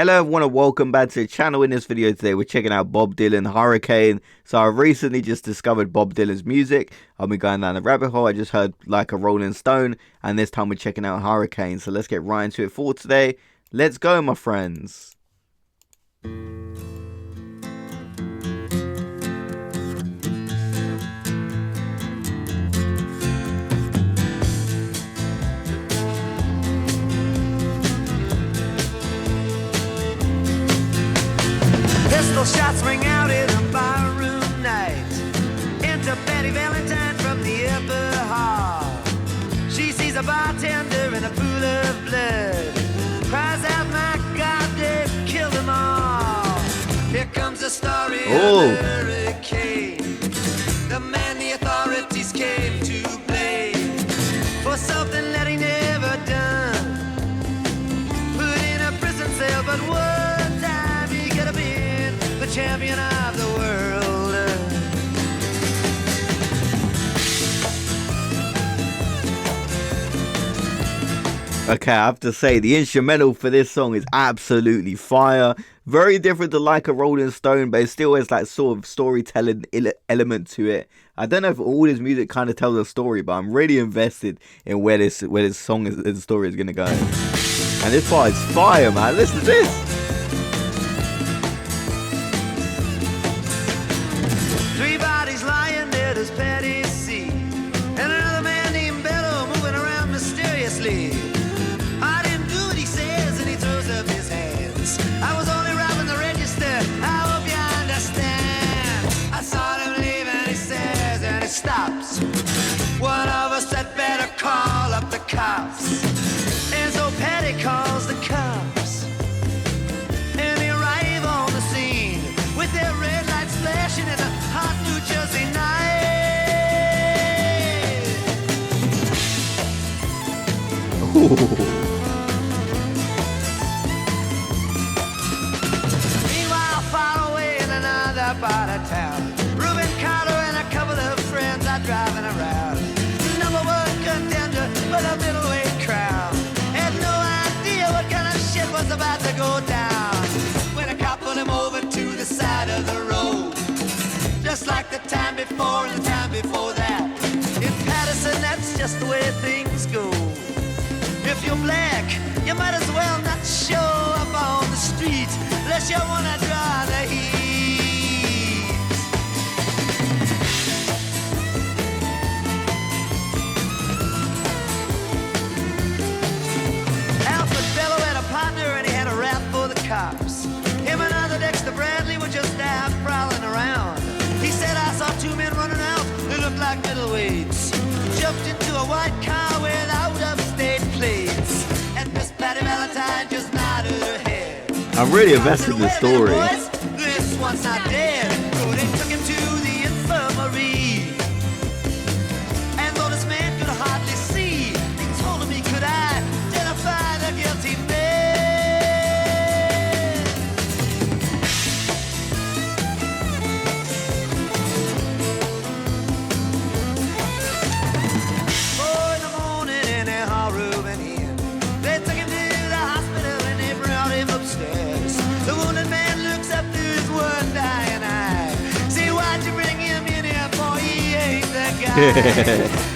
Hello everyone and welcome back to the channel. In this video today we're checking out Bob Dylan Hurricane. So I recently just discovered Bob Dylan's music. I've been going down the rabbit hole. I just heard Like a Rolling Stone, and this time we're checking out Hurricane. So let's get right into it for today. Let's go, my friends. Pistol shots ring out in a barroom night. Enter Betty Valentine from the upper hall. She sees a bartender in a pool of blood. Cries out, my God, they've killed them all. Here comes the story of Hurricane, the man the authorities came to blame for something that he never done. Put in a prison cell, but one time he could have been the champion of the world. Okay, I have to say, the instrumental for this song is absolutely fire. Very different to Like a Rolling Stone, but it still has that sort of storytelling element to it. I don't know if all his music kind of tells a story, but I'm really invested in where this song is, the story is going to go. And this part is fire, man. Listen to this. Three bodies lying there, does Patty see? And another man named Bello moving around mysteriously. I didn't do what he says, and he throws up his hands. I was only robbing the register, I hope you understand. I saw him leave and he says, and he stops. One of us had better call up the cops. And so Patty calls the cops. And they arrive on the scene with their red lights flashing in a hot New Jersey night. Meanwhile, far away in another part of town, Reuben Carter and a couple of friends are driving around. Number one contender for the middleweight crown. Had no idea what kind of shit was about to go down when a cop pulled him over to the side of the road. Just like the time before and the time before that. In Patterson, that's just the way things go. If you're black, you might as well not show up on the street unless you wanna draw the heat. Alfred Bello had a partner and he had a rap for the cops. Him and other Dexter Bradley were just out prowling around. He said, I saw two men running out, they looked like middleweights. Jumped into a white car without upstate plates. And Miss Patty Valentine just nodded her head. I'm really invested in the story. This one's not dead. So they took him to the infirmary. And though this man could hardly see, he told him he could identify the guilty man.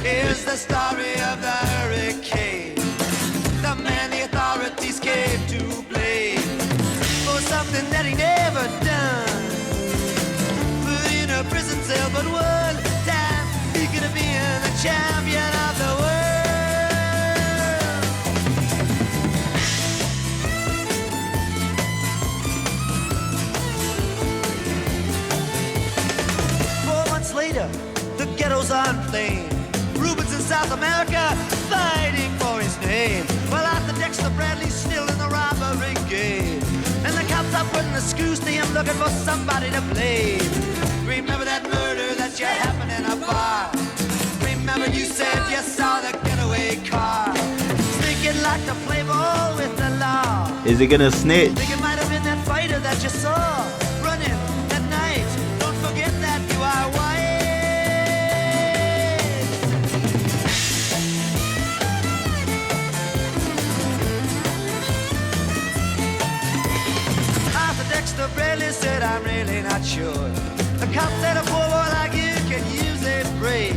Here's the story of the hurricane, the man the authorities came to blame for something that he never done. Put in a prison cell, but one time he could have been the champion of the world. 4 months later, the ghettos are inflamed. Rubens in South America fighting for his name. Well, Arthur Dexter Bradley's still in the robbery game. And the cops are putting the screws to him looking for somebody to blame. Remember that murder that you happened in a bar? Remember you said you saw the getaway car? Thinking like to play ball with the law. Is it gonna snitch? Think it might have been that fighter that you saw running that night. Don't forget that you are white. Mr. Bradley said, I'm really not sure. The cop said a poor boy like you can use a break.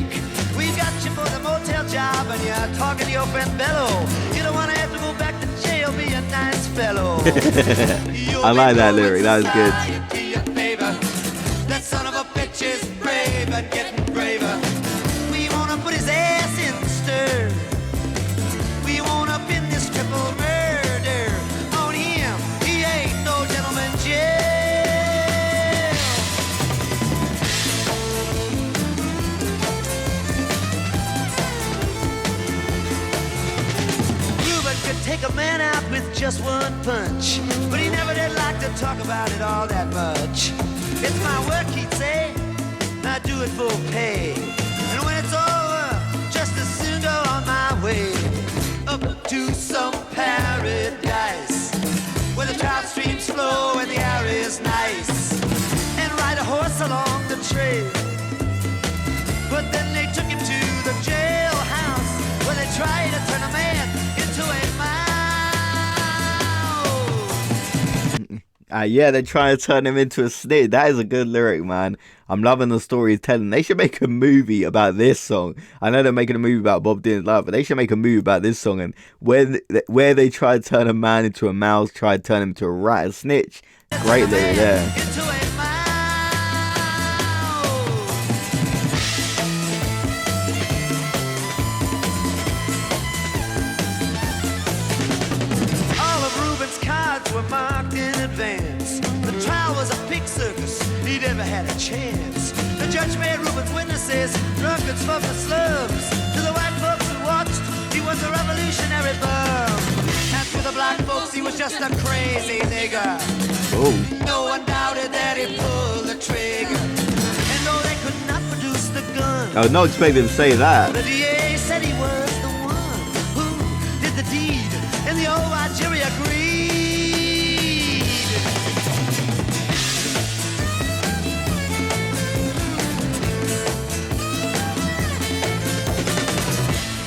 We got you for the motel job and you're talking to your friend Bello. You don't want to have to go back to jail, be a nice fellow. I like that lyric, that was good. That son of a bitch is brave and getting braver. We want to put his ass in the stir. We want to pin this triple murder on him. He ain't no gentleman jail. Reuben could take a man out with just one punch, but he never did like to talk about it all that much. It's my work, he'd say, I do it for pay. And when it's over, just as soon go on my way up to some paradise where the trout streams flow and the air is nice, and ride a horse along the trail. But then they took him to the jailhouse where they tried to turn a man into a mouse. Yeah, they're trying to turn him into a snitch. That is a good lyric, man. I'm loving the story he's telling. They should make a movie about this song. I know they're making a movie about Bob Dylan's life, but they should make a movie about this song and where they try to turn a man into a mouse, try to turn him into a rat, a snitch. Great lyric there. Into a mouse. All of Reuben's cards were marked in advance. The trial was a pig circus, he never had a chance. The judge made Reuben's witnesses drunkards from the slums. To the white folks who watched, he was a revolutionary bum. And to the black folks, he was just a crazy nigger. Oh. No one doubted that he pulled the trigger. And though they could not produce the gun, I was not expecting to say that. the DA said he was the one who did the deed, and the old white jury agreed.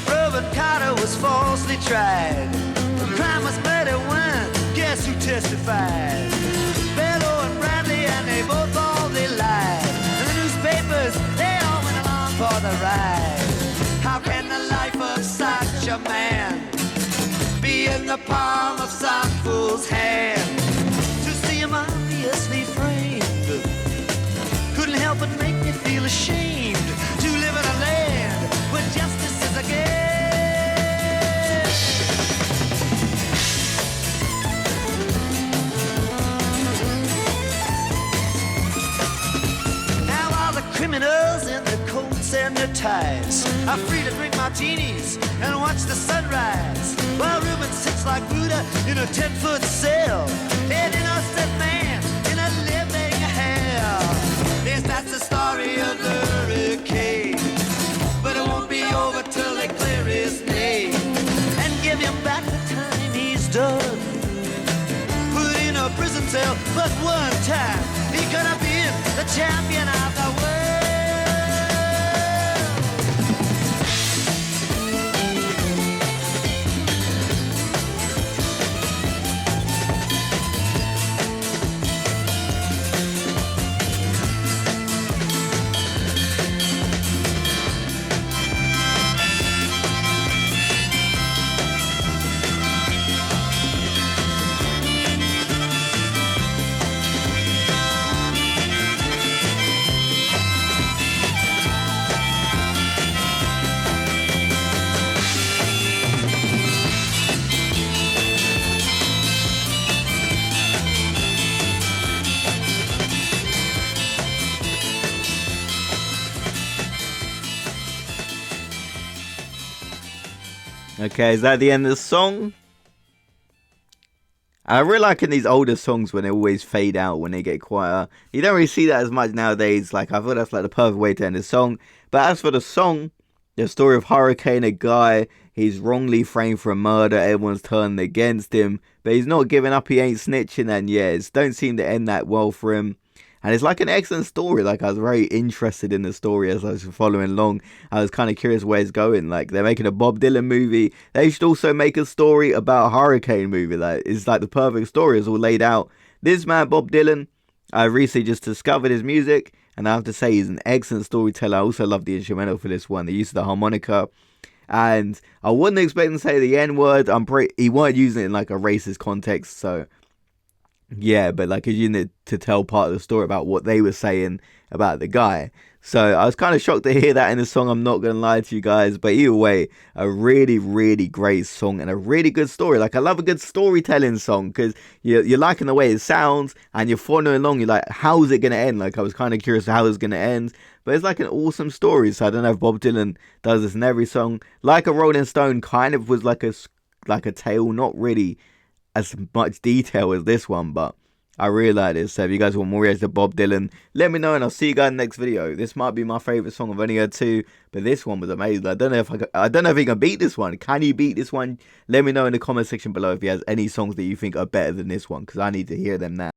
Reuben Carter was falsely tried. The crime was murder one. Guess who testified? Bello and Bradley, and they both they lied. And the newspapers, they all went along for the ride. How can the life of such a man be in the palm of some fool's hand? To see him obviously framed couldn't help but make me feel ashamed to live in a land where justice is a game. Criminals in their coats and their ties are free to drink martinis and watch the sunrise, while Reuben sits like Buddha in a 10-foot cell, an innocent man in a living hell. Yes, that's the story of the hurricane, but it won't be over till they clear his name and give him back the time he's done. Put in a prison cell, but one time he could have been the champion of the world. Okay, is that the end of the song? I really like in these older songs when they always fade out when they get quieter. You don't really see that as much nowadays. Like, I thought that's like the perfect way to end the song. But as for the song, the story of Hurricane, a guy, he's wrongly framed for a murder. Everyone's turning against him, but he's not giving up. He ain't snitching, and yeah, it don't seem to end that well for him. And it's like an excellent story. Like, I was very interested in the story as I was following along. I was kind of curious where it's going. Like, they're making a Bob Dylan movie. They should also make a story about a hurricane movie. Like, it's like the perfect story. It's all laid out This man, Bob Dylan, I recently just discovered his music, and I have to say he's an excellent storyteller. I also love the instrumental for this one, the use of the harmonica. And I wouldn't expect him to say the N-word. He weren't using it in like a racist context, so yeah, but like he's using it to tell part of the story about what they were saying about the guy. So I was kind of shocked to hear that in the song, I'm not going to lie to you guys. But either way, a really, really great song and a really good story. Like, I love a good storytelling song because you're liking the way it sounds and you're following along. You're like, how is it going to end? Like, I was kind of curious how it's going to end. But it's like an awesome story. So I don't know if Bob Dylan does this in every song. Like a Rolling Stone kind of was like a tale, not really as much detail as this one, but I really like this. So if you guys want more reactions to Bob Dylan, let me know and I'll see you guys in the next video. This might be my favourite song. I've only heard 2, but this one was amazing. I don't know if he can beat this one. Can he beat this one? Let me know in the comment section below if he has any songs that you think are better than this one, because I need to hear them now.